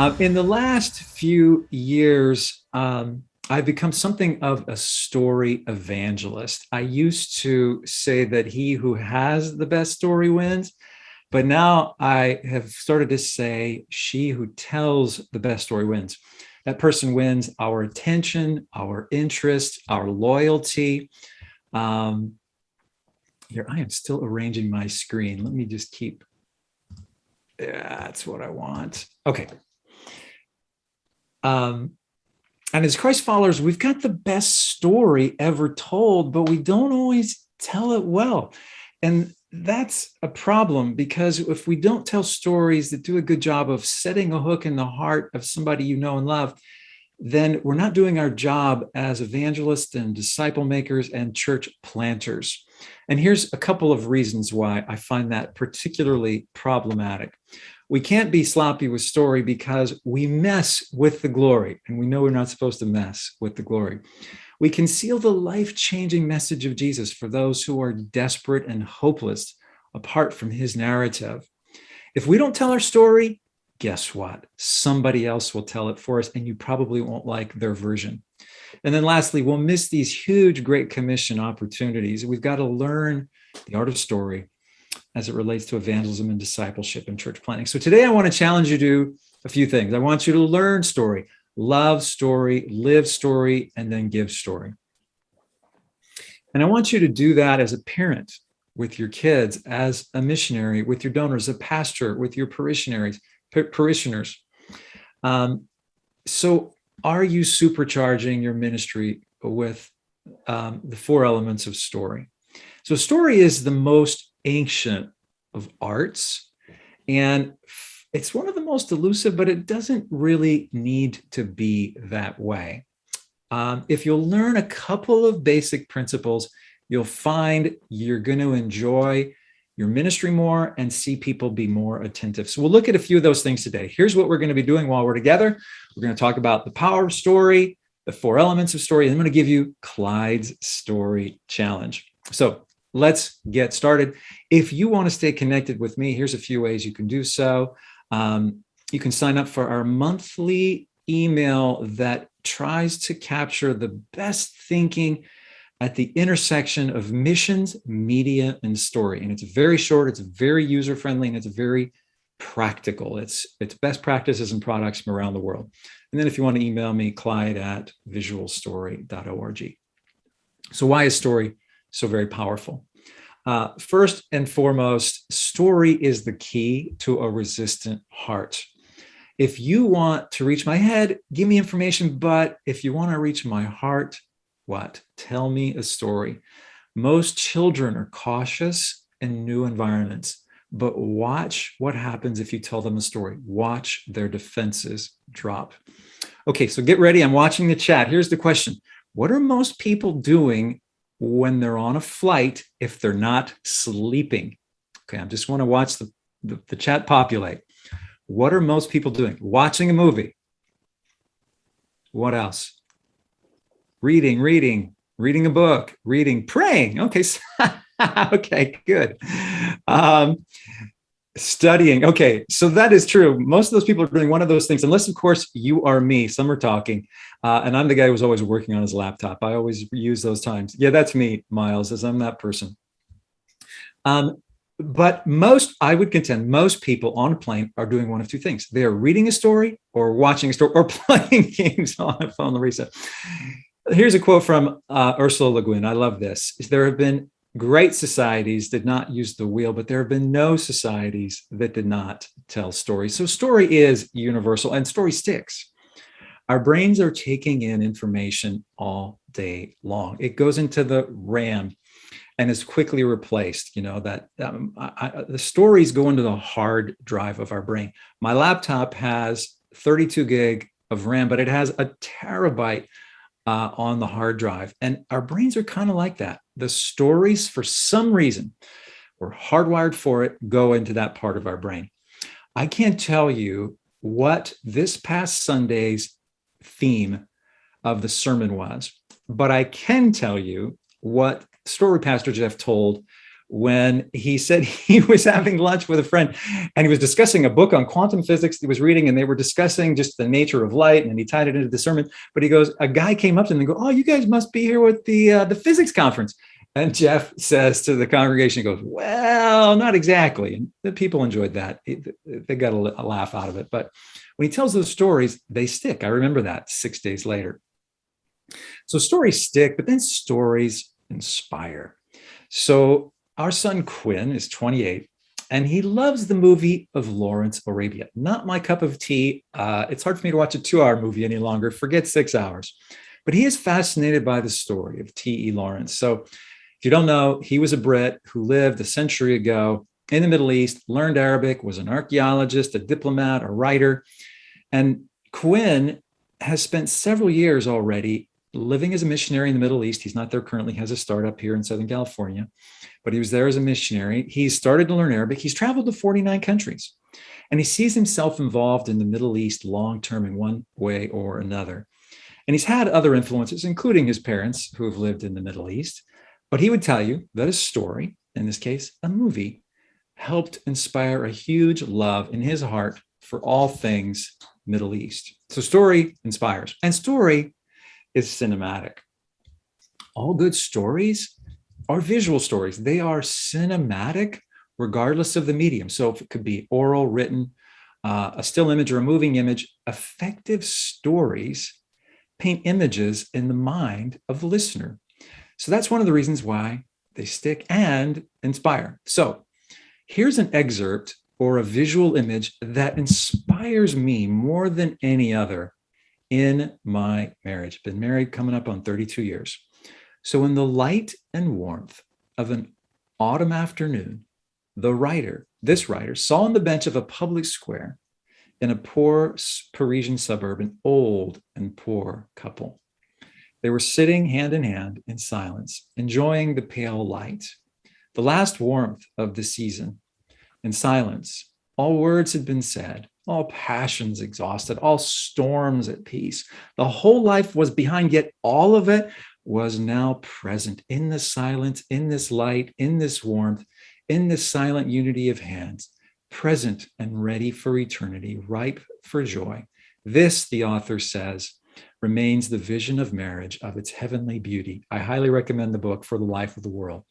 In the last few years, I've become something of a story evangelist. I used to say that he who has the best story wins, but now I have started to say she who tells the best story wins. That person wins our attention, our interest, our loyalty. Um, Here, I am still arranging my screen. Let me just keep, yeah, that's what I want. Okay. And as Christ followers, we've got the best story ever told, but we don't always tell it well. And that's a problem, because if we don't tell stories that do a good job of setting a hook in the heart of somebody you know and love, then we're not doing our job as evangelists and disciple makers and church planters. And here's a couple of reasons why I find that particularly problematic. We can't be sloppy with story because we mess with the glory, and we know we're not supposed to mess with the glory. We conceal the life-changing message of Jesus for those who are desperate and hopeless apart from his narrative. If we don't tell our story, guess what? Somebody else will tell it for us, and you probably won't like their version. And then lastly, we'll miss these huge Great Commission opportunities. We've got to learn the art of story as it relates to evangelism and discipleship and church planting. So today I want to challenge you to do a few things. I want you to learn story, love story, live story, and then give story. And I want you to do that as a parent with your kids, as a missionary with your donors, a pastor with your parishioners. So are you supercharging your ministry with the four elements of story? So story is the most ancient of arts, and it's one of the most elusive, but it doesn't really need to be that way. If you'll learn a couple of basic principles, you'll find you're going to enjoy your ministry more and see people be more attentive. So we'll look at a few of those things today. Here's what we're going to be doing while we're together. We're going to talk about the power of story, the four elements of story, and I'm going to give you Clyde's story challenge. So let's get started. If you want to stay connected with me, here's a few ways you can do so. You can sign up for our monthly email that tries to capture the best thinking at the intersection of missions, media, and story. And it's very short, it's very user-friendly, and it's very practical. It's best practices and products from around the world. And then if you want to email me, clyde@visualstory.org. So why is story so very powerful? First and foremost, story is the key to a resistant heart. If you want to reach my head, give me information. But if you want to reach my heart, what? Tell me a story. Most children are cautious in new environments, but watch what happens if you tell them a story. Watch their defenses drop. Okay, so get ready. I'm watching the chat. Here's the question. What are most people doing when they're on a flight if they're not sleeping? Okay, I just want to watch the chat populate. What are most people doing? Watching a movie. What else? Reading a book, praying. Okay, okay, good. Studying. Okay, so that is true. Most of those people are doing one of those things, unless, of course, you are me. Some are talking, and I'm the guy who's always working on his laptop. I always use those times. Yeah, that's me, Miles, as I'm that person. But I would contend, most people on a plane are doing one of two things. They are reading a story or watching a story or playing games on a phone. Reset. Here's a quote from Ursula Le Guin. I love this. There have been great societies that did not use the wheel, but there have been no societies that did not tell stories. So story is universal, and story sticks. Our brains are taking in information all day long. It goes into the RAM and is quickly replaced. You know that the stories go into the hard drive of our brain. My laptop has 32 gig of RAM, but it has a terabyte on the hard drive. And our brains are kind of like that. The stories, for some reason, we're hardwired for it, go into that part of our brain. I can't tell you what this past Sunday's theme of the sermon was, but I can tell you what story Pastor Jeff told when he said he was having lunch with a friend and he was discussing a book on quantum physics he was reading, and they were discussing just the nature of light, and he tied it into the sermon. But he goes, a guy came up to him and go, "Oh, you guys must be here with the physics conference." And Jeff says to the congregation, he goes, "Well, not exactly." And the people enjoyed that. They got a laugh out of it. But when he tells those stories, they stick. I remember that 6 days later. So stories stick, but then stories inspire. So our son Quinn is 28, and he loves the movie of Lawrence Arabia. Not my cup of tea. It's hard for me to watch a 2-hour movie any longer. Forget 6 hours. But he is fascinated by the story of T.E. Lawrence. So if you don't know, he was a Brit who lived a century ago in the Middle East, learned Arabic, was an archaeologist, a diplomat, a writer. And Quinn has spent several years already living as a missionary in the Middle East. He's not there currently, has a startup here in Southern California, but he was there as a missionary. He's started to learn Arabic. He's traveled to 49 countries, and he sees himself involved in the Middle East long-term in one way or another. And he's had other influences, including his parents who have lived in the Middle East. But he would tell you that a story, in this case, a movie, helped inspire a huge love in his heart for all things Middle East. So story inspires, and story is cinematic. All good stories are visual stories. They are cinematic regardless of the medium. So if it could be oral, written, a still image or a moving image, effective stories paint images in the mind of the listener. So that's one of the reasons why they stick and inspire. So here's an excerpt or a visual image that inspires me more than any other in my marriage. Been married coming up on 32 years. So in the light and warmth of an autumn afternoon, this writer, saw on the bench of a public square in a poor Parisian suburb an old and poor couple. They were sitting hand in hand in silence, enjoying the pale light, the last warmth of the season. In silence, all words had been said, all passions exhausted, all storms at peace. The whole life was behind, yet all of it was now present in the silence, in this light, in this warmth, in this silent unity of hands, present and ready for eternity, ripe for joy. This, the author says, remains the vision of marriage, of its heavenly beauty. I highly recommend the book For the Life of the World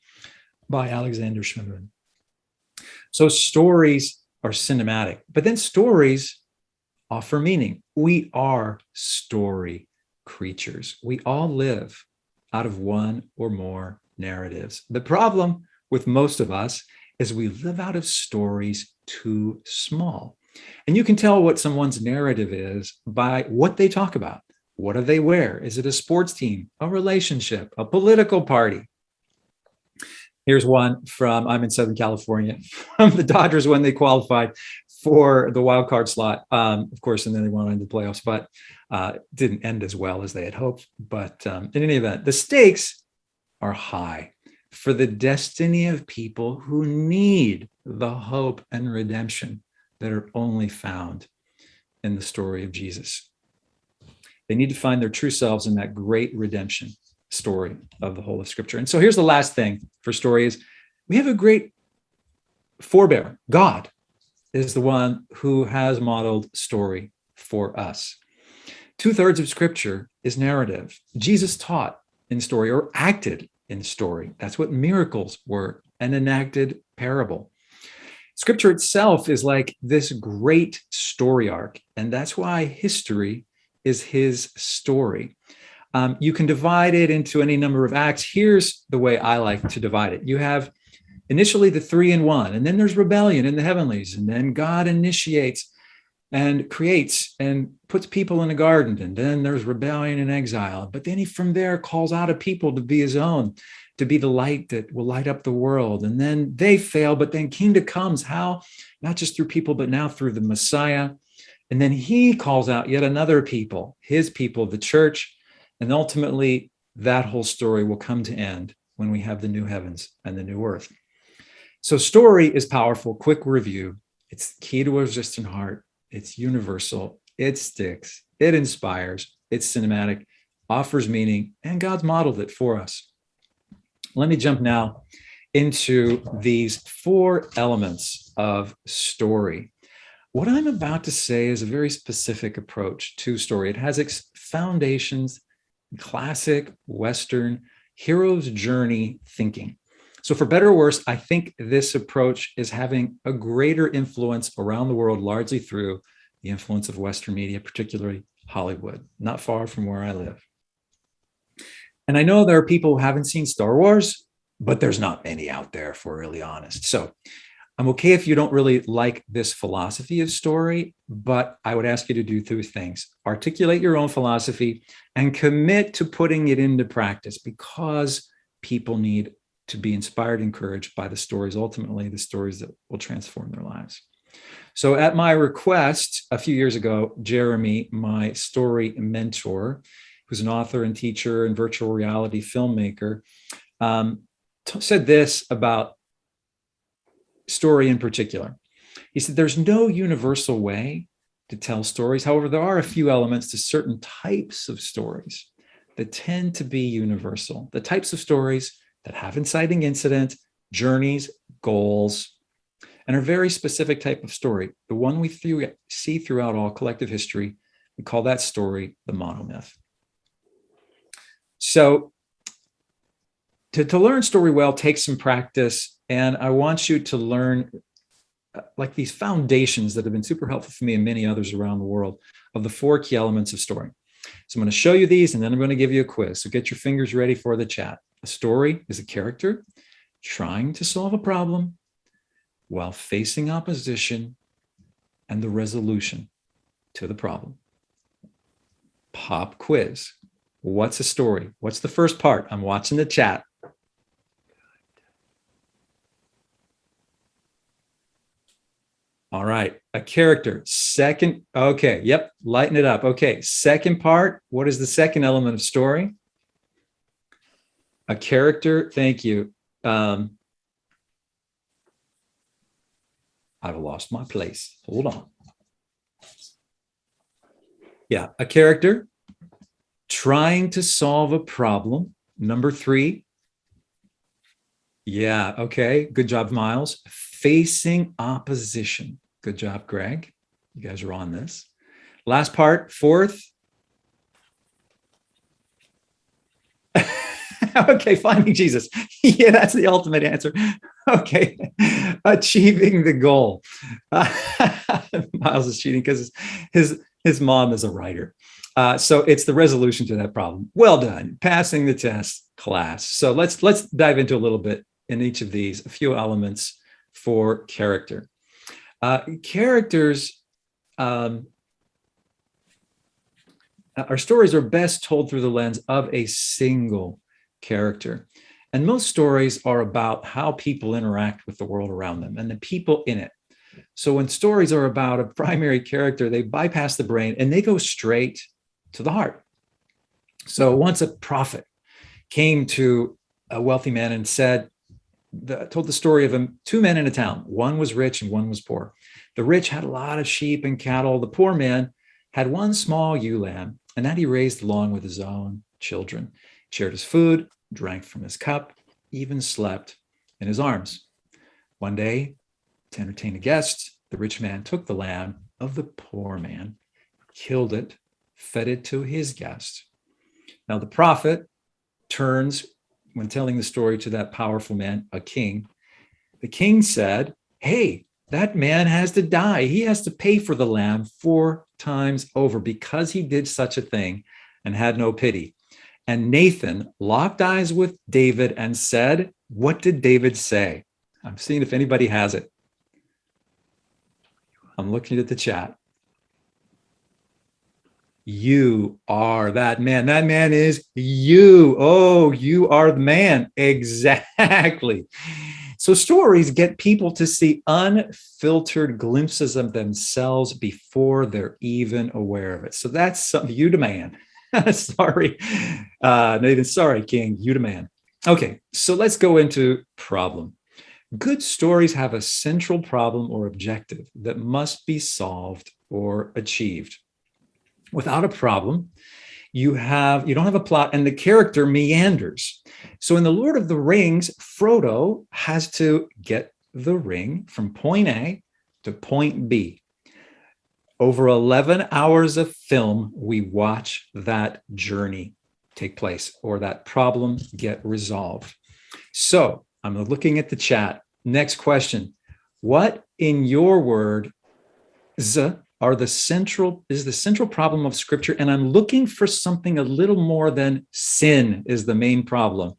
by Alexander Schmemann. So stories are cinematic, but then stories offer meaning. We are story creatures. We all live out of one or more narratives. The problem with most of us is we live out of stories too small. And you can tell what someone's narrative is by what they talk about. What do they wear? Is it a sports team, a relationship, a political party? Here's one from, I'm in Southern California, from the Dodgers when they qualified for the wild card slot, of course, and then they went on to the playoffs, but didn't end as well as they had hoped. But in any event, the stakes are high for the destiny of people who need the hope and redemption that are only found in the story of Jesus. They need to find their true selves in that great redemption story of the whole of Scripture. And so here's the last thing for story is we have a great forebearer. God is the one who has modeled story for us. 2/3 of Scripture is narrative. Jesus taught in story or acted in story. That's what miracles were, an enacted parable. Scripture itself is like this great story arc, and that's why history is his story. You can divide it into any number of acts. Here's the way I like to divide it. You have initially the 3 in 1, and then there's rebellion in the heavenlies, and then God initiates and creates and puts people in a garden, and then there's rebellion and exile. But then he from there calls out a people to be his own, to be the light that will light up the world. And then they fail, but then kingdom comes. How? Not just through people, but now through the Messiah. And then he calls out yet another people, his people, the church. And ultimately, that whole story will come to end when we have the new heavens and the new earth. So story is powerful. Quick review. It's key to a resistant heart. It's universal. It sticks. It inspires. It's cinematic, offers meaning, and God's modeled it for us. Let me jump now into these 4 elements of story. What I'm about to say is a very specific approach to story. It has its foundations in classic Western hero's journey thinking. So for better or worse, I think this approach is having a greater influence around the world, largely through the influence of Western media, particularly Hollywood, not far from where I live. And I know there are people who haven't seen Star Wars, but there's not many out there, if we're really honest. So I'm okay if you don't really like this philosophy of story, but I would ask you to do 2 things. Articulate your own philosophy and commit to putting it into practice, because people need to be inspired, encouraged by the stories, ultimately the stories that will transform their lives. So at my request a few years ago, Jeremy, my story mentor, who's an author and teacher and virtual reality filmmaker, said this about story in particular. He said, there's no universal way to tell stories. However, there are a few elements to certain types of stories that tend to be universal. The types of stories that have inciting incident, journeys, goals, and are very specific type of story. The one we see throughout all collective history, we call that story the monomyth. So to learn story well takes some practice. And I want you to learn like these foundations that have been super helpful for me and many others around the world of the 4 key elements of story. So I'm going to show you these, and then I'm going to give you a quiz. So get your fingers ready for the chat. A story is a character trying to solve a problem while facing opposition and the resolution to the problem. Pop quiz. What's a story? What's the first part? I'm watching the chat. All right, a character. Second, okay, yep, lighten it up. Okay, second part, what is the second element of story? A character, thank you. I've lost my place. Hold on. Yeah, a character trying to solve a problem. Number 3. Yeah, okay, good job, Miles. Facing opposition. Good job, Greg. You guys are on this. Last part, 4th. Okay, finding Jesus. Yeah, that's the ultimate answer. Okay, achieving the goal. Miles is cheating because his mom is a writer. So it's the resolution to that problem. Well done, passing the test, class. So let's dive into a little bit in each of these, a few elements for character. Characters, our stories are best told through the lens of a single character. And most stories are about how people interact with the world around them and the people in it. So when stories are about a primary character, they bypass the brain and they go straight to the heart. So once a prophet came to a wealthy man and told the story of 2 men in a town. One was rich and one was poor. The rich had a lot of sheep and cattle. The poor man had 1 small ewe lamb, and that he raised along with his own children. Shared his food, drank from his cup, even slept in his arms. One day, to entertain a guest, the rich man took the lamb of the poor man, killed it, fed it to his guest. Now the prophet turns, when telling the story to that powerful man, a king. The king said, hey, that man has to die. He has to pay for the lamb 4 times over because he did such a thing and had no pity. And Nathan locked eyes with David and said, what did David say? I'm seeing if anybody has it. I'm looking at the chat. You are that man. That man is you. Oh, you are the man. Exactly. So stories get people to see unfiltered glimpses of themselves before they're even aware of it. So that's something you demand. Sorry, Nathan. Sorry, King. You demand. Okay, so let's go into problem. Good stories have a central problem or objective that must be solved or achieved. Without a problem, You don't have a plot, and the character meanders. So in the Lord of the Rings, Frodo has to get the ring from point A to point B. Over 11 hours of film, we watch that journey take place, or that problem get resolved. So I'm looking at the chat. Next question. What in your word is the central problem of scripture? And I'm looking for something a little more than sin is the main problem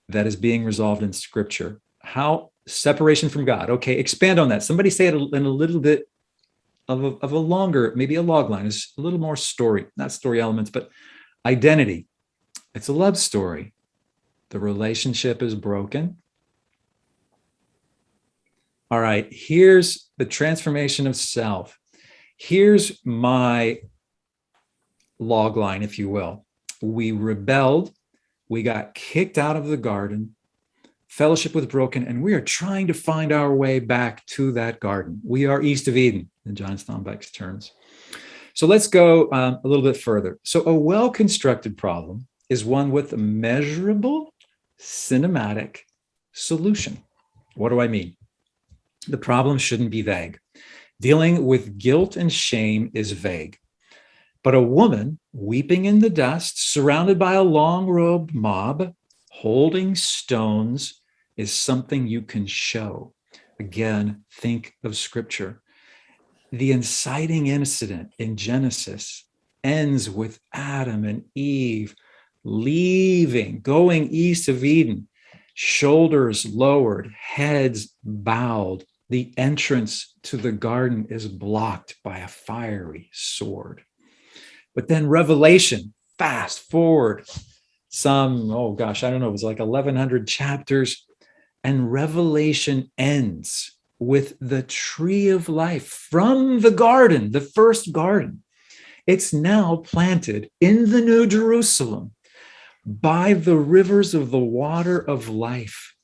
that is being resolved in scripture. How? Separation from God. Okay, expand on that. Somebody say it in a little bit of a longer, maybe a log line. It's a little more story, not story elements, but identity. It's a love story. The relationship is broken. All right, here's the transformation of self. Here's my log line, if you will. We rebelled. We got kicked out of the garden. Fellowship was broken, and we are trying to find our way back to that garden. We are east of Eden, in John Steinbeck's terms. So let's go a little bit further. So a well-constructed problem is one with a measurable cinematic solution. What do I mean? The problem shouldn't be vague. Dealing with guilt and shame is vague. But a woman weeping in the dust, surrounded by a long-robed mob, holding stones, is something you can show. Again, think of scripture. The inciting incident in Genesis ends with Adam and Eve leaving, going east of Eden, shoulders lowered, heads bowed. The entrance to the garden is blocked by a fiery sword. But then Revelation, fast forward some, it was like 1,100 chapters. And Revelation ends with the tree of life from the garden, the first garden. It's now planted in the New Jerusalem by the rivers of the water of life.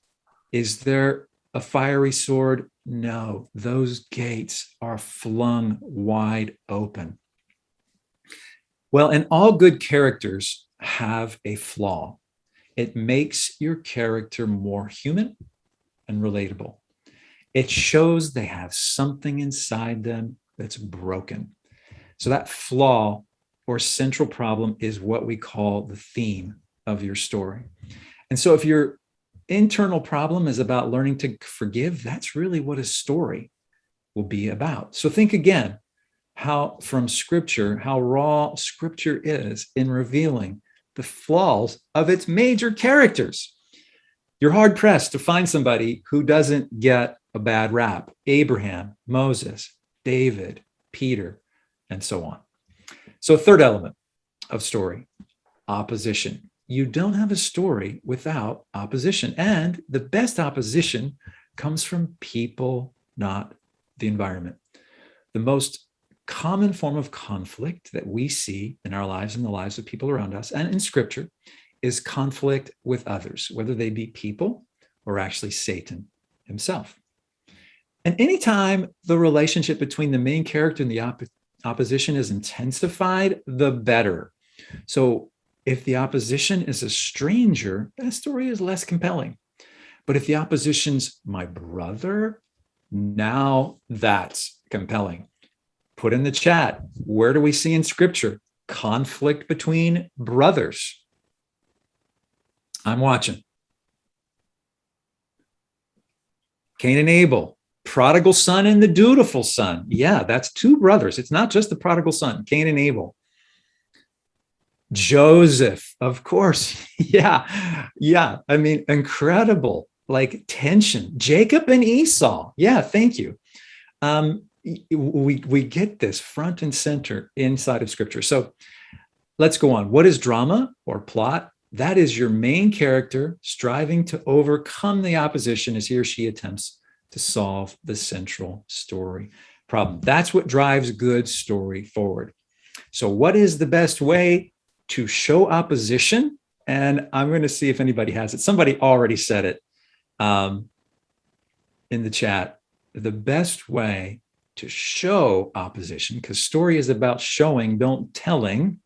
Is there a fiery sword? No, those gates are flung wide open. Well, and all good characters have a flaw. It makes your character more human and relatable. It shows they have something inside them that's broken. So that flaw or central problem is what we call the theme of your story. And so if your internal problem is about learning to forgive, that's really what a story will be about. So think again how raw scripture is in revealing the flaws of its major characters. You're hard pressed to find somebody who doesn't get a bad rap. Abraham, Moses, David, Peter, and so on. So third element of story, opposition. You don't have a story without opposition. And the best opposition comes from people, not the environment. The most common form of conflict that we see in our lives and the lives of people around us and in scripture is conflict with others, whether they be people or actually Satan himself. And anytime the relationship between the main character and the opposition is intensified, the better. So if the opposition is a stranger, that story is less compelling. But if the opposition's my brother, now that's compelling. Put in the chat, where do we see in scripture conflict between brothers? I'm watching. Cain and Abel, prodigal son and the dutiful son. Yeah, that's two brothers. It's not just the prodigal son, Cain and Abel. Joseph, of course. Yeah. I mean, incredible, like tension. Jacob and Esau. Yeah, thank you. We get this front and center inside of scripture. So let's go on. What is drama or plot? That is your main character striving to overcome the opposition as he or she attempts to solve the central story problem. That's what drives good story forward. So what is the best way to show opposition? And I'm going to see if anybody has it. Somebody already said it in the chat. The best way to show opposition, because story is about showing, don't telling,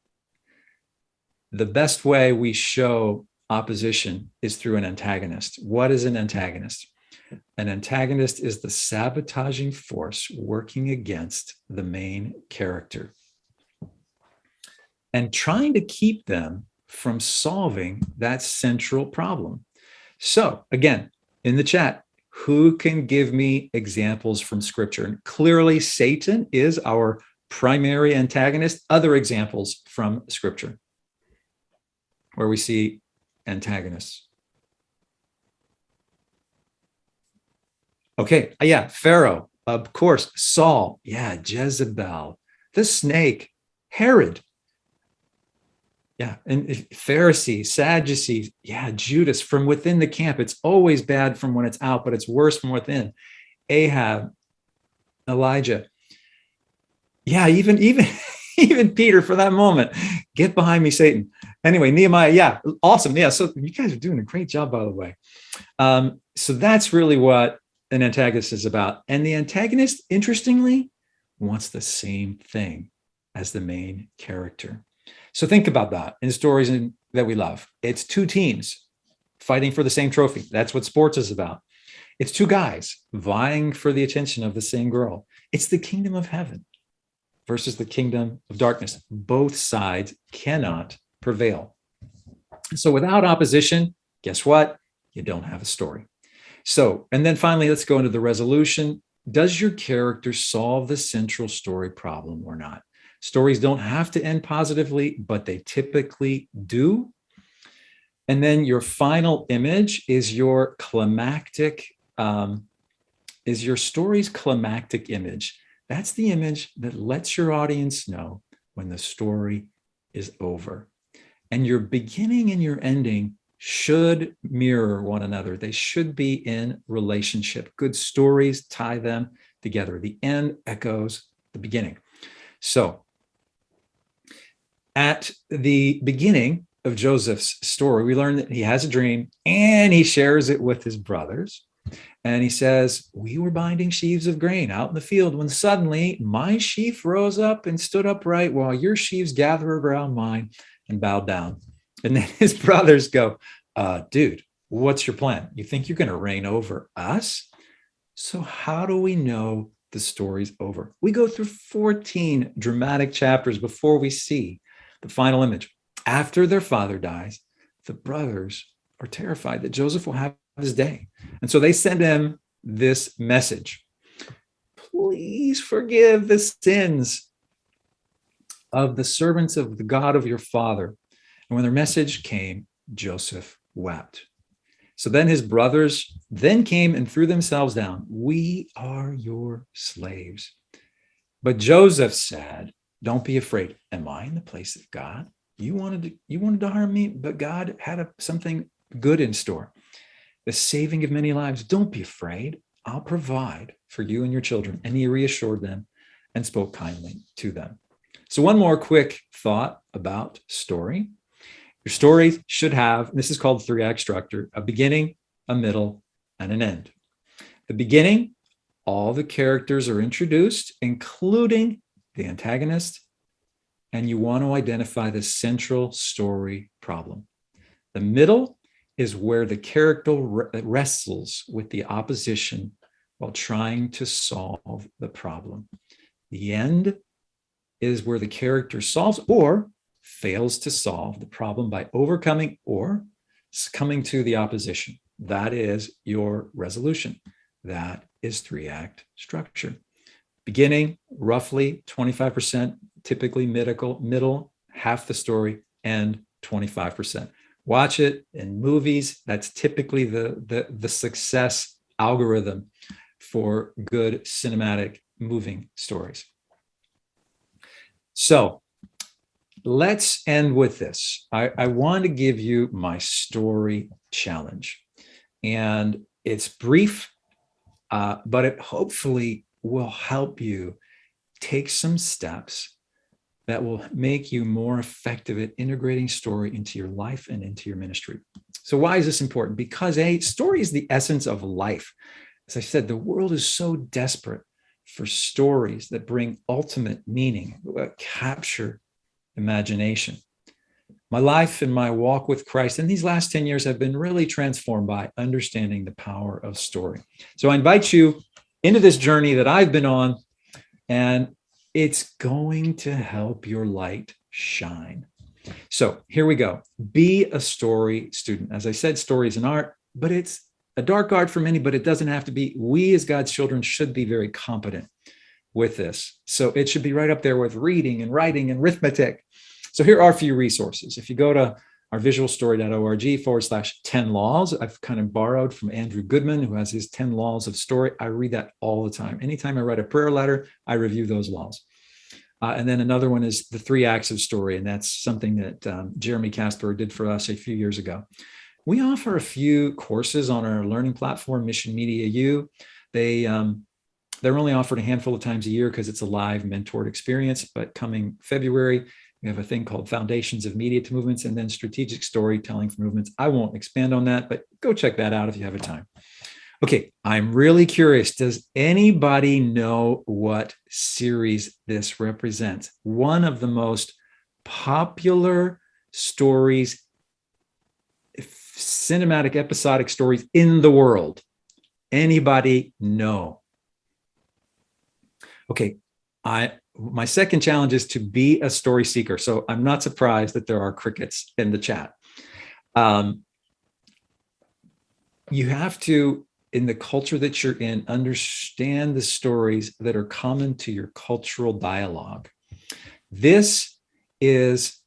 The best way we show opposition is through an antagonist. What is an antagonist? An antagonist is the sabotaging force working against the main character and trying to keep them from solving that central problem. So again, in the chat, who can give me examples from scripture? And clearly Satan is our primary antagonist. Other examples from scripture where we see antagonists. Okay, yeah, Pharaoh, of course. Saul, yeah, Jezebel, the snake, Herod, yeah, and Pharisees, Sadducees, yeah, Judas, from within the camp. It's always bad from when it's out, but it's worse from within. Ahab, Elijah, yeah, even even Peter for that moment. Get behind me, Satan. Anyway, Nehemiah, yeah, awesome. Yeah, so you guys are doing a great job, by the way. So that's really what an antagonist is about. And the antagonist, interestingly, wants the same thing as the main character. So think about that in stories that we love. It's two teams fighting for the same trophy. That's what sports is about. It's two guys vying for the attention of the same girl. It's the kingdom of heaven versus the kingdom of darkness. Both sides cannot prevail. So without opposition, guess what? You don't have a story. So, and then finally, let's go into the resolution. Does your character solve the central story problem or not? Stories don't have to end positively, but they typically do. And then your final image is your climactic, is your story's climactic image. That's the image that lets your audience know when the story is over. And your beginning and your ending should mirror one another. They should be in relationship. Good stories tie them together. The end echoes the beginning. So at the beginning of Joseph's story, we learn that he has a dream and he shares it with his brothers. And he says, we were binding sheaves of grain out in the field when suddenly my sheaf rose up and stood upright while your sheaves gathered around mine and bowed down. And then his brothers go, dude, what's your plan? You think you're going to reign over us? So how do we know the story's over? We go through 14 dramatic chapters before we see the final image. After their father dies, the brothers are terrified that Joseph will have his day. And so they send him this message. Please forgive the sins of the servants of the God of your father. And when their message came, Joseph wept. So then his brothers then came and threw themselves down. We are your slaves. But Joseph said, don't be afraid. Am I in the place of God? You wanted to harm me, but God had something good in store. The saving of many lives. Don't be afraid. I'll provide for you and your children. And he reassured them and spoke kindly to them. So one more quick thought about story. Your story should have, this is called the 3-act structure, a beginning, a middle, and an end. The beginning, all the characters are introduced, including the antagonist, and you want to identify the central story problem. The middle is where the character wrestles with the opposition while trying to solve the problem. The end is where the character solves or fails to solve the problem by overcoming or succumbing to the opposition. That is your resolution. That is 3-act structure. Beginning, roughly 25%, typically middle, half the story, end 25%. Watch it in movies. That's typically the success algorithm for good cinematic moving stories. So let's end with this. I want to give you my story challenge. And it's brief, but it hopefully will help you take some steps that will make you more effective at integrating story into your life and into your ministry. So why is this important? Because story is the essence of life. As I said, the world is so desperate for stories that bring ultimate meaning, capture imagination. My life and my walk with Christ in these last 10 years have been really transformed by understanding the power of story. So I invite you into this journey that I've been on, and it's going to help your light shine. So here we go. Be a story student. As I said, story is an art, but it's a dark art for many, but it doesn't have to be. We as God's children should be very competent with this. So it should be right up there with reading and writing and arithmetic. So here are a few resources. If you go to our visualstory.org/10 laws, I've kind of borrowed from Andrew Goodman, who has his 10 laws of story. I read that all the time. Anytime I write a prayer letter, I review those laws. And then another one is the 3 acts of story. And that's something that Jeremy Casper did for us a few years ago. We offer a few courses on our learning platform, Mission Media U. They're only offered a handful of times a year because it's a live mentored experience. But coming February, we have a thing called Foundations of Media to Movements and then Strategic Storytelling for Movements. I won't expand on that, but go check that out if you have a time. Okay, I'm really curious. Does anybody know what series this represents? One of the most popular stories, cinematic episodic stories in the world. Anybody know? Okay, my second challenge is to be a story seeker. So I'm not surprised that there are crickets in the chat. You have to, in the culture that you're in, understand the stories that are common to your cultural dialogue. This is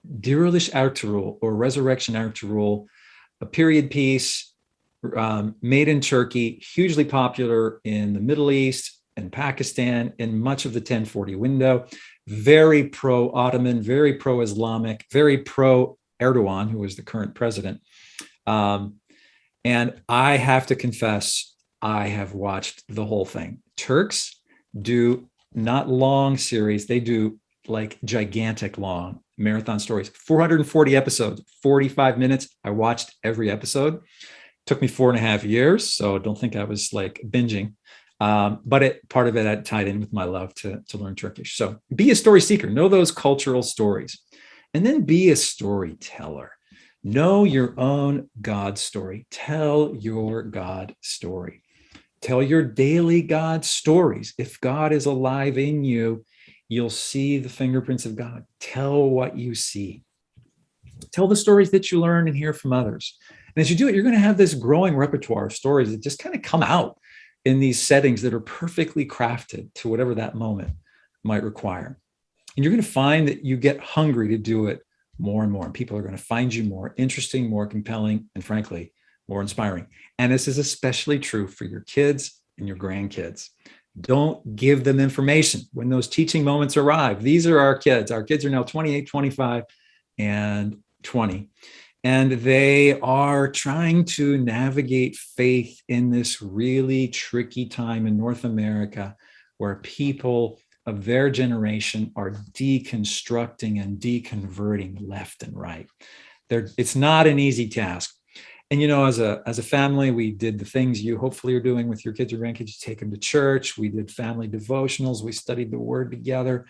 Dirilish Ertuğrul, or Resurrection Ertuğrul, a period piece made in Turkey, hugely popular in the Middle East and Pakistan in much of the 1040 window. Very pro-Ottoman, very pro-Islamic, very pro-Erdogan, who is the current president. And I have to confess, I have watched the whole thing. Turks do not long series. They do like gigantic long marathon stories, 440 episodes, 45 minutes. I watched every episode. Took me 4.5 years. So don't think I was like binging. But part of it had tied in with my love to learn Turkish. So be a story seeker, know those cultural stories, and then be a storyteller. Know your own God story. Tell your God story. Tell your daily God stories. If God is alive in you, you'll see the fingerprints of God. Tell what you see. Tell the stories that you learn and hear from others. And as you do it, you're going to have this growing repertoire of stories that just kind of come out in these settings that are perfectly crafted to whatever that moment might require. And you're going to find that you get hungry to do it more and more. And people are going to find you more interesting, more compelling, and frankly, more inspiring. And this is especially true for your kids and your grandkids. Don't give them information when those teaching moments arrive. These are our kids. Our kids are now 28, 25, and 20. And they are trying to navigate faith in this really tricky time in North America where people of their generation are deconstructing and deconverting left and right. It's not an easy task. And, you know, as a family, we did the things you hopefully are doing with your kids or grandkids. You take them to church. We did family devotionals. We studied the word together.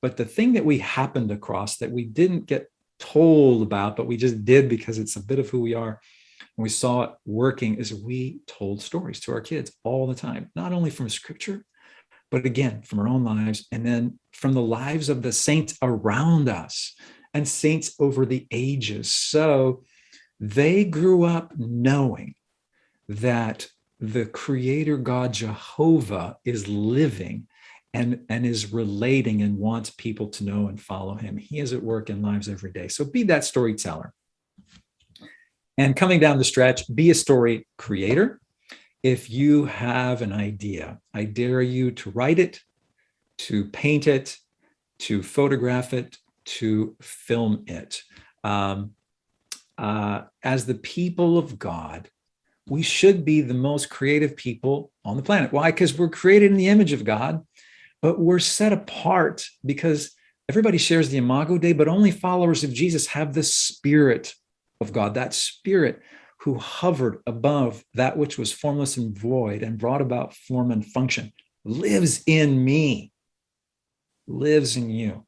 But the thing that we happened across that we didn't get told about, but we just did because it's a bit of who we are, and we saw it working, is we told stories to our kids all the time, not only from scripture, but again, from our own lives, and then from the lives of the saints around us and saints over the ages. So they grew up knowing that the creator God Jehovah is living and is relating and wants people to know and follow him. He is at work in lives every day. So be that storyteller. And coming down the stretch, be a story creator. If you have an idea, I dare you to write it, to paint it, to photograph it, to film it. As the people of God, we should be the most creative people on the planet. Why? Because we're created in the image of God, but we're set apart because everybody shares the Imago Dei, but only followers of Jesus have the Spirit of God, that Spirit who hovered above that which was formless and void and brought about form and function, lives in me, lives in you.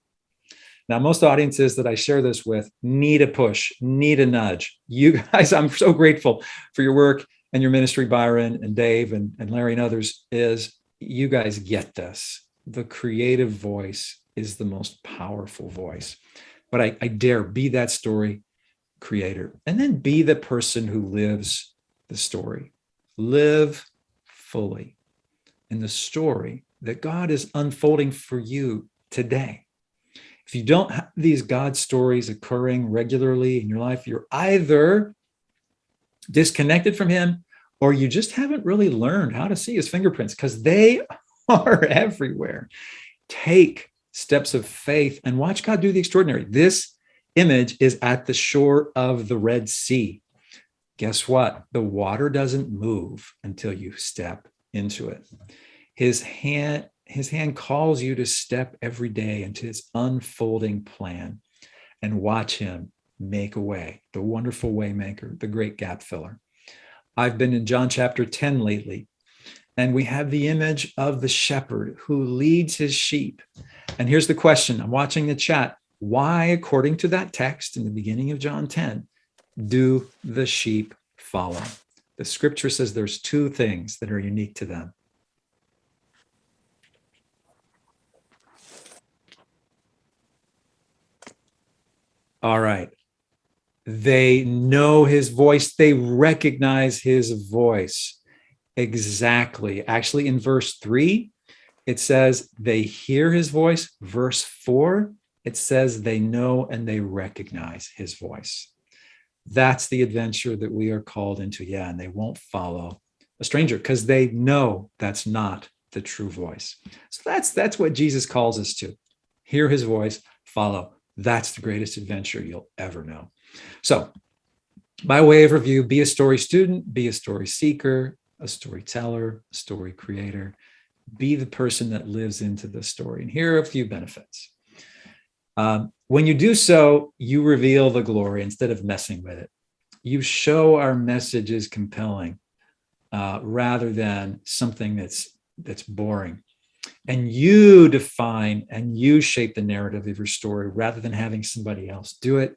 Now, most audiences that I share this with need a push, need a nudge. You guys, I'm so grateful for your work and your ministry, Byron and Dave and Larry and others, is you guys get this. The creative voice is the most powerful voice. But I dare be that story creator, and then be the person who lives the story. Live fully in the story that God is unfolding for you today. If you don't have these God stories occurring regularly in your life, you're either disconnected from him or you just haven't really learned how to see his fingerprints, because they are everywhere. Take steps of faith and watch God do the extraordinary. This image is at the shore of the Red Sea. Guess what? The water doesn't move until you step into it. His hand calls you to step every day into his unfolding plan and watch him make a way, the wonderful way maker, the great gap filler. I've been in John chapter 10 lately, and we have the image of the shepherd who leads his sheep. And here's the question. I'm watching the chat. Why, according to that text in the beginning of John 10, do the sheep follow? The scripture says there's two things that are unique to them. All right. They know his voice. They recognize his voice. Exactly. Actually, in verse 3, it says they hear his voice. Verse 4, it says they know and they recognize his voice. That's the adventure that we are called into. Yeah, and they won't follow a stranger because they know that's not the true voice. So that's what Jesus calls us to. Hear his voice, follow. That's the greatest adventure you'll ever know. So, by way of review, be a story student, be a story seeker, a storyteller, a story creator. Be the person that lives into the story. And here are a few benefits. When you do so, you reveal the glory instead of messing with it. You show our message is compelling rather than something that's boring. And you define and you shape the narrative of your story rather than having somebody else do it.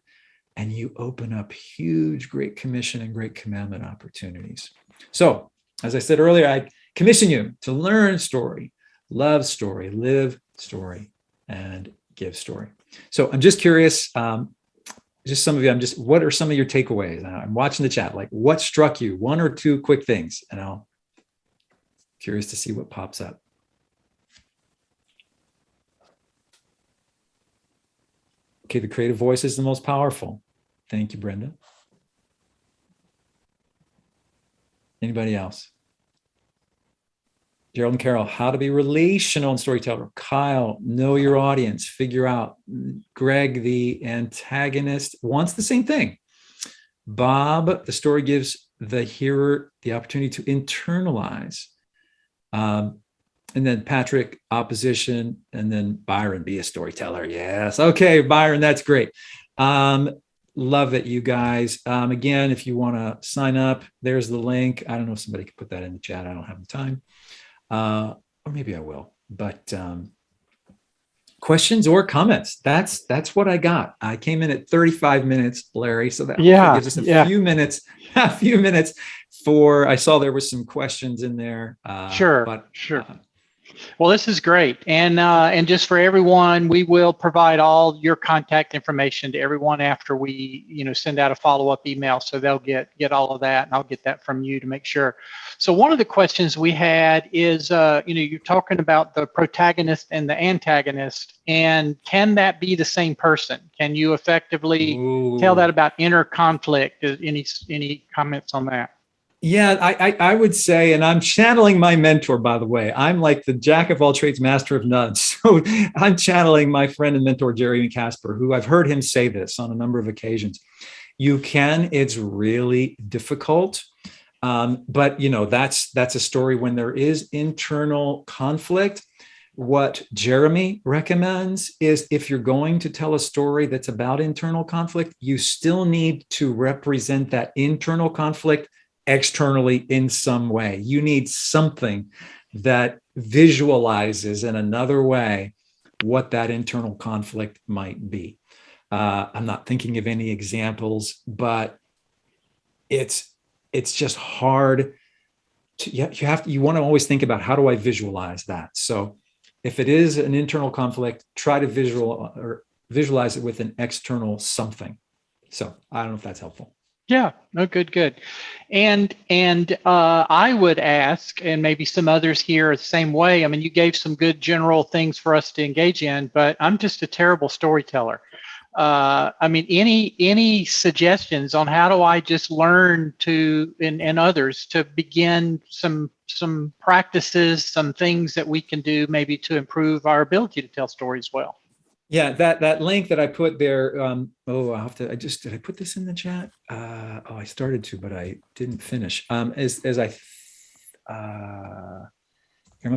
And you open up huge, great commission and great commandment opportunities. So, as I said earlier, I commission you to learn story, love story, live story, and give story. So I'm just curious, just some of you, what are some of your takeaways? I'm watching the chat, like what struck you? One or two quick things, and I'm curious to see what pops up. Okay, the creative voice is the most powerful. Thank you, Brenda. Anybody else? Gerald and Carol, how to be relational in storyteller. Kyle, know your audience, figure out. Greg, the antagonist, wants the same thing. Bob, the story gives the hearer the opportunity to internalize. And then Patrick, opposition, and then Byron, be a storyteller. Yes. Okay, Byron, that's great. Love it, you guys. Again, if you want to sign up, there's the link. I don't know if somebody could put that in the chat. I don't have the time. Or maybe I will. But questions or comments? That's what I got. I came in at 35 minutes, Larry. So that gives us a few minutes. A few minutes for. I saw there was some questions in there. Sure. Well, this is great, and just for everyone, we will provide all your contact information to everyone after we, send out a follow-up email, so they'll get all of that, and I'll get that from you to make sure. So one of the questions we had is, you're talking about the protagonist and the antagonist, and can that be the same person? Can you effectively tell that about inner conflict? Any comments on that? Yeah, I would say, and I'm channeling my mentor, by the way. I'm like the jack of all trades, master of none. So I'm channeling my friend and mentor, Jeremy Casper, who I've heard him say this on a number of occasions. You can, it's really difficult. But that's a story when there is internal conflict. What Jeremy recommends is if you're going to tell a story that's about internal conflict, you still need to represent that internal conflict externally in some way. You need something that visualizes in another way what that internal conflict might be. I'm not thinking of any examples, but it's just hard to, you want to always think about, how do I visualize that? So if it is an internal conflict, try to visualize it with an external something. So I don't know if that's helpful. Yeah, no, good. And I would ask, and maybe some others here the same way. I mean, you gave some good general things for us to engage in, but I'm just a terrible storyteller. I mean, any suggestions on how do I just learn to, and others, to begin some practices, some things that we can do maybe to improve our ability to tell stories well? Yeah, that link that I put there. Did I put this in the chat? I started to, but I didn't finish. I'm gonna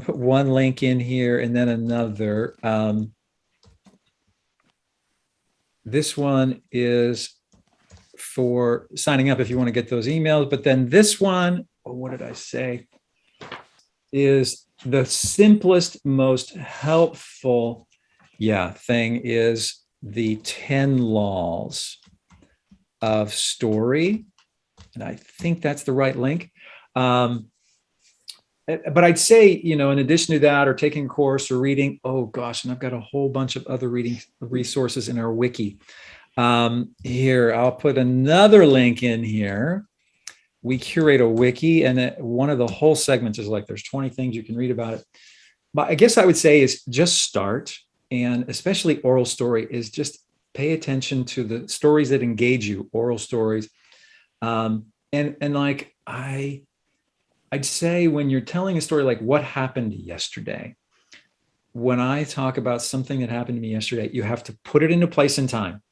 put one link in here and then another. This one is for signing up if you want to get those emails. But then this one, what did I say? Is the simplest, most helpful thing is the 10 laws of story. And I think that's the right link. But I'd say, in addition to that, or taking a course or reading, and I've got a whole bunch of other reading resources in our wiki. Here, I'll put another link in here. We curate a wiki, and one of the whole segments is like, there's 20 things you can read about it. But I guess I would say is just start. And especially oral story is just pay attention to the stories that engage you, oral stories. And like I'd say when you're telling a story, like what happened yesterday, when I talk about something that happened to me yesterday, you have to put it into place in time.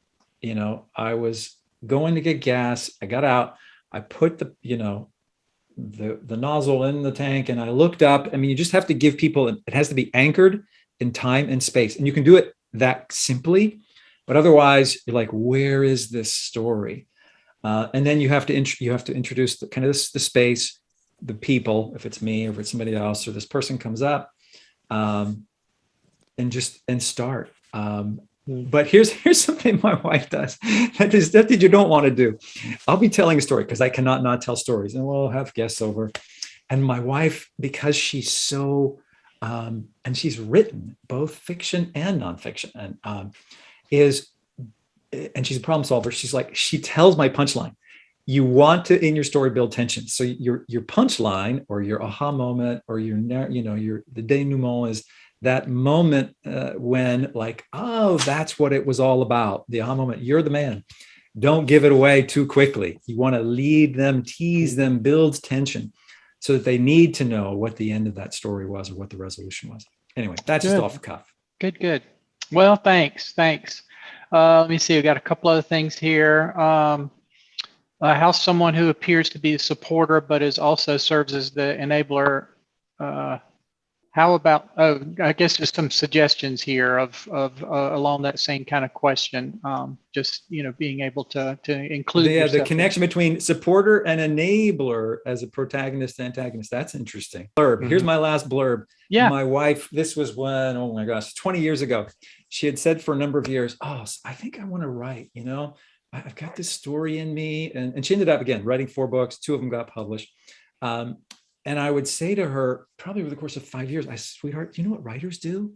I was going to get gas. I got out. I put the nozzle in the tank and I looked up. I mean, you just have to give people, it has to be anchored in time and space. And you can do it that simply, but otherwise you're like, where is this story? And then you have to introduce the kind of the space, the people, if it's me or if it's somebody else, or this person comes up, and start. But here's something my wife does that you don't want to do. I'll be telling a story because I cannot not tell stories, and we'll have guests over. And my wife, because she's so, and she's written both fiction and nonfiction, and and she's a problem solver. She's like, she tells my punchline. You want to, in your story, build tension. So your punchline or your aha moment or the denouement is that moment when like, oh, that's what it was all about. The aha moment. You're the man. Don't give it away too quickly. You want to lead them, tease them, build tension so that they need to know what the end of that story was or what the resolution was. Anyway, that's just off the cuff. Good. Well, thanks. Let me see. We've got a couple other things here. How someone who appears to be a supporter but is also serves as the enabler. How about? I guess just some suggestions here of along that same kind of question. Just being able to include the connection between supporter and enabler as a protagonist and antagonist. That's interesting. Blurb. Mm-hmm. Here's my last blurb. Yeah. My wife. This was when 20 years ago. She had said for a number of years, I think I want to write. I've got this story in me, and she ended up again writing 4 books. 2 of them got published. And I would say to her, probably over the course of 5 years, sweetheart, do you know what writers do?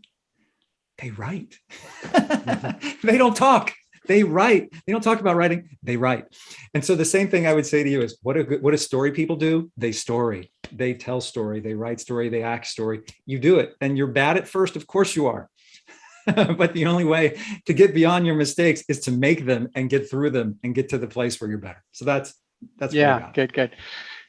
They write. They don't talk. They write. They don't talk about writing. They write. And so the same thing I would say to you is, what do story people do? They story. They tell story. They write story. They act story. You do it. And you're bad at first. Of course you are. But the only way to get beyond your mistakes is to make them and get through them and get to the place where you're better. So that's good.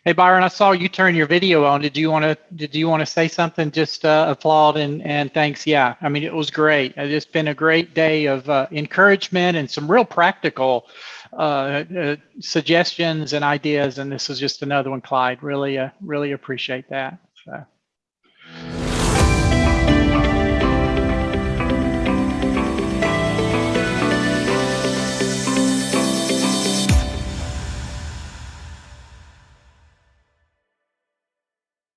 Hey, Byron, I saw you turn your video on. Did you want to say something? Just applaud and thanks. Yeah, I mean, it was great. It's been a great day of encouragement and some real practical suggestions and ideas. And this is just another one, Clyde. Really appreciate that. So.